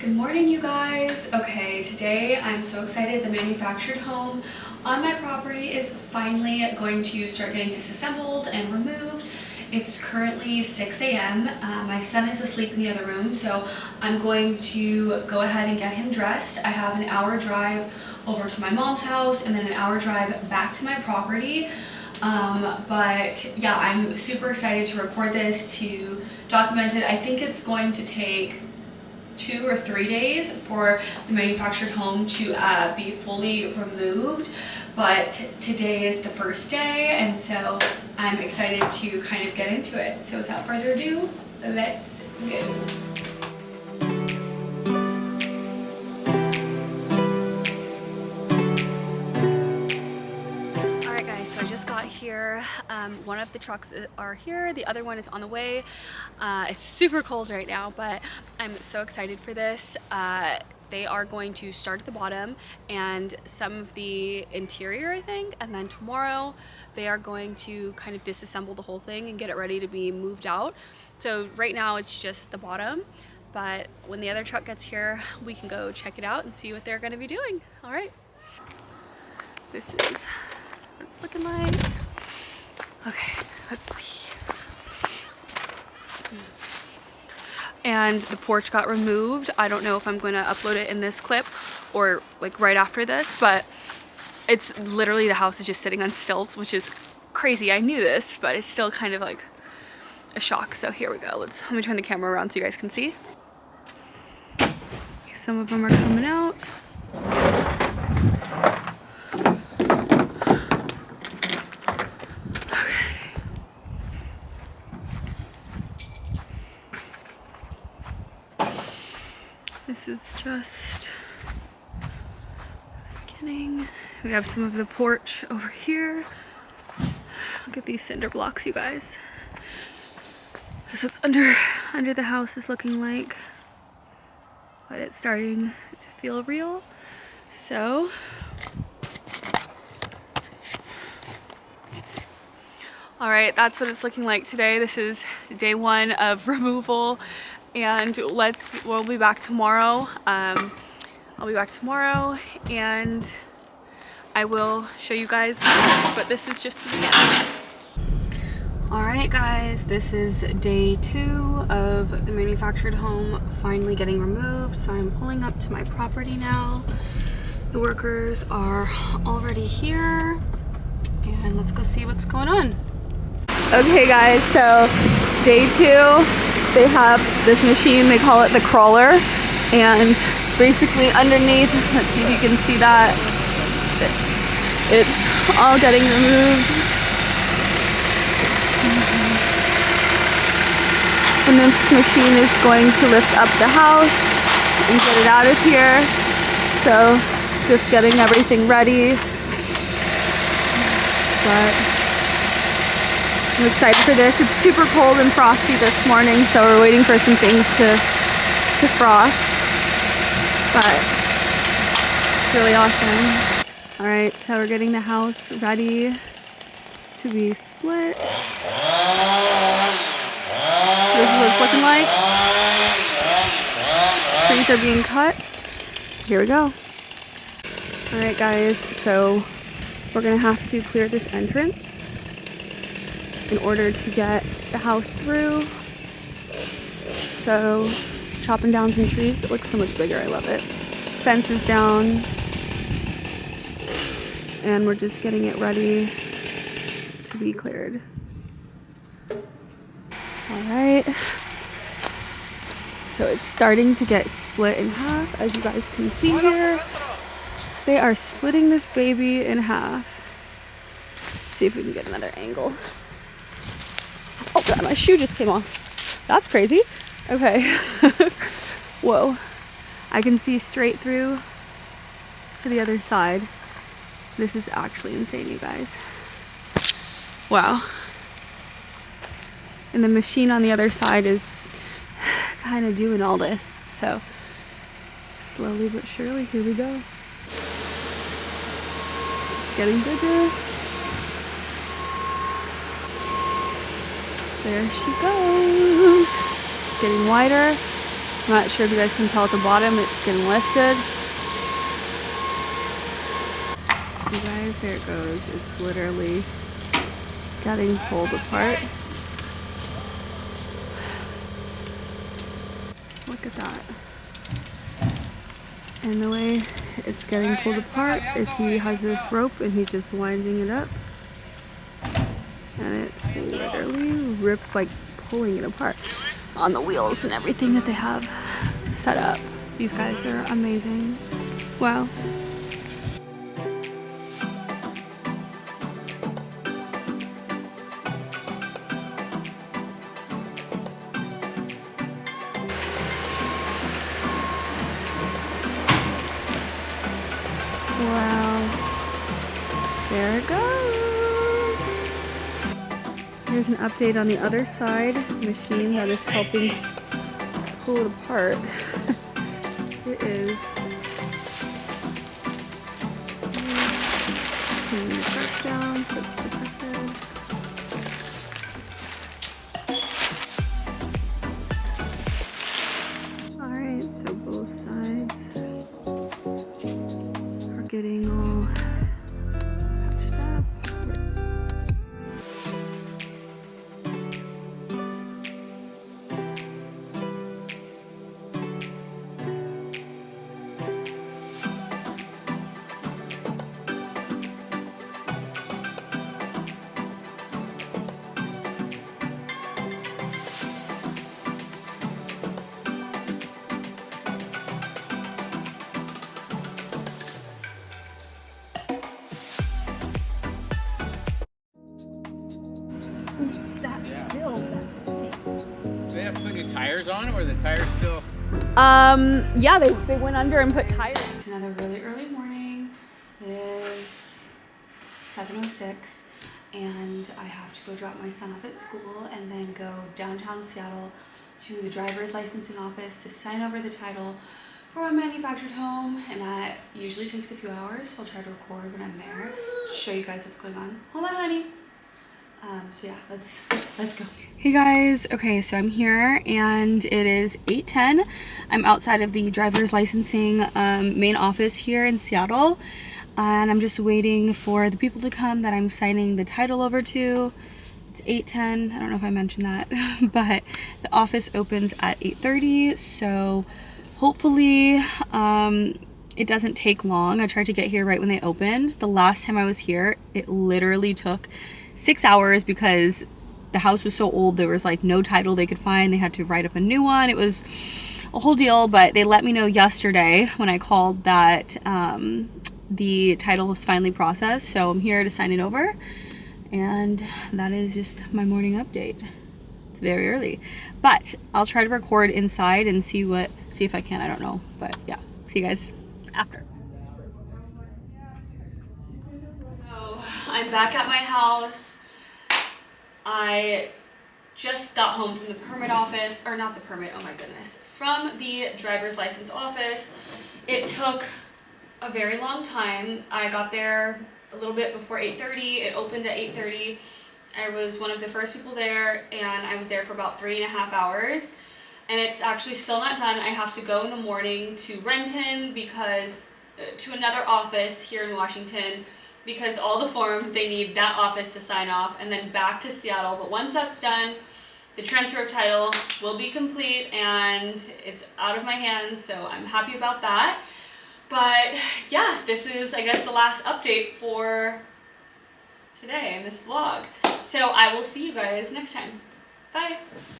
Good morning, you guys. Okay, today I'm so excited. The manufactured home on my property is finally going to start getting disassembled and removed. It's currently 6 a.m. My son is asleep in the other room, so I'm going to go ahead and get him dressed. I have an hour drive over to my mom's house and then an hour drive back to my property. But yeah, I'm super excited to record this, to document it. I think it's going to take 2 or 3 days for the manufactured home to be fully removed, but today is the first day, and so I'm excited to kind of get into it. So without further ado, let's go. Here, one of the trucks are here, the other one is on the way. It's super cold right now, but I'm so excited for this. They are going to start at the bottom and some of the interior, I think, and then tomorrow they are going to kind of disassemble the whole thing and get it ready to be moved out. So right now it's just the bottom, but when the other truck gets here, we can go check it out and see what they're going to be doing. All right, this is what it's looking like. Okay, let's see. And the porch got removed. I don't know if I'm going to upload it in this clip or like right after this, but it's literally, the house is just sitting on stilts, which is crazy. I knew this, but it's still kind of like a shock. So here we go. Let me turn the camera around so you guys can see. Some of them are coming out. This is just the beginning. We have some of the porch over here. Look at these cinder blocks, you guys. This is what under the house is looking like, but it's starting to feel real. So all right, that's what it's looking like today. This is day one of removal. And we'll be back tomorrow. I'll be back tomorrow and I will show you guys, but this is just the beginning. All right, guys, this is day 2 of the manufactured home finally getting removed. So I'm pulling up to my property now. The workers are already here and let's go see what's going on. Okay, guys, so day 2. They have this machine, they call it the crawler, and basically underneath, let's see if you can see that, it's all getting removed. And this machine is going to lift up the house and get it out of here. So just getting everything ready. But I'm excited for this. It's super cold and frosty this morning, so we're waiting for some things to frost, but it's really awesome. All right, so we're getting the house ready to be split. So this is what it's looking like. Trees are being cut, so here we go. All right, guys, so we're gonna have to clear this entrance in order to get the house through. So chopping down some trees. It looks so much bigger. I love it. Fence is down and we're just getting it ready to be cleared. All right, so it's starting to get split in half, as you guys can see here. They are splitting this baby in half. Let's see if we can get another angle. Oh God, my shoe just came off. That's crazy. Okay. Whoa. I can see straight through to the other side. This is actually insane, you guys. Wow. And the machine on the other side is kind of doing all this. So slowly but surely, here we go. It's getting bigger. There she goes. It's getting wider. I'm not sure if you guys can tell at the bottom, it's getting lifted. You guys, there it goes. It's literally getting pulled apart. Look at that. And the way it's getting pulled apart is he has this rope and he's just winding it up. And it's literally ripped, like pulling it apart on the wheels and everything that they have set up. These guys are amazing. Wow. Wow. There it goes. Here's an update on the other side machine that is helping pull it apart. It is putting the back down so it's protected. Alright, so both sides are getting all patched up. Do they have to put new tires on it, or the tires still? Yeah, they went under and put tires. It's another really early morning. It is 7:06 and I have to go drop my son off at school and then go downtown Seattle to the driver's licensing office to sign over the title for my manufactured home, and that usually takes a few hours, so I'll try to record when I'm there to show you guys what's going on. Hold on, honey. So yeah, let's go. Hey guys, okay, so I'm here and it is 8:10. I'm outside of the driver's licensing main office here in Seattle, and I'm just waiting for the people to come that I'm signing the title over to. It's 8:10. I don't know if I mentioned that, but the office opens at 8:30, so hopefully it doesn't take long. I tried to get here right when they opened. The last time I was here, it literally took 6 hours because the house was so old. There was like no title they could find. They had to write up a new one. It was a whole deal, but they let me know yesterday when I called that the title was finally processed. So I'm here to sign it over, and that is just my morning update. It's very early, but I'll try to record inside and see if I can. I don't know, but yeah, see you guys after. So I'm back at my house. I just got home from the permit office, or not the permit, oh my goodness, from the driver's license office. It took a very long time. I got there a little bit before 8:30. It opened at 8:30. I was one of the first people there, and I was there for about 3.5 hours. And it's actually still not done. I have to go in the morning to Renton because to another office here in Washington, because all the forms, they need that office to sign off, and then back to Seattle. But once that's done, the transfer of title will be complete and it's out of my hands, so I'm happy about that. But yeah, this is, I guess, the last update for today in this vlog. So I will see you guys next time. Bye.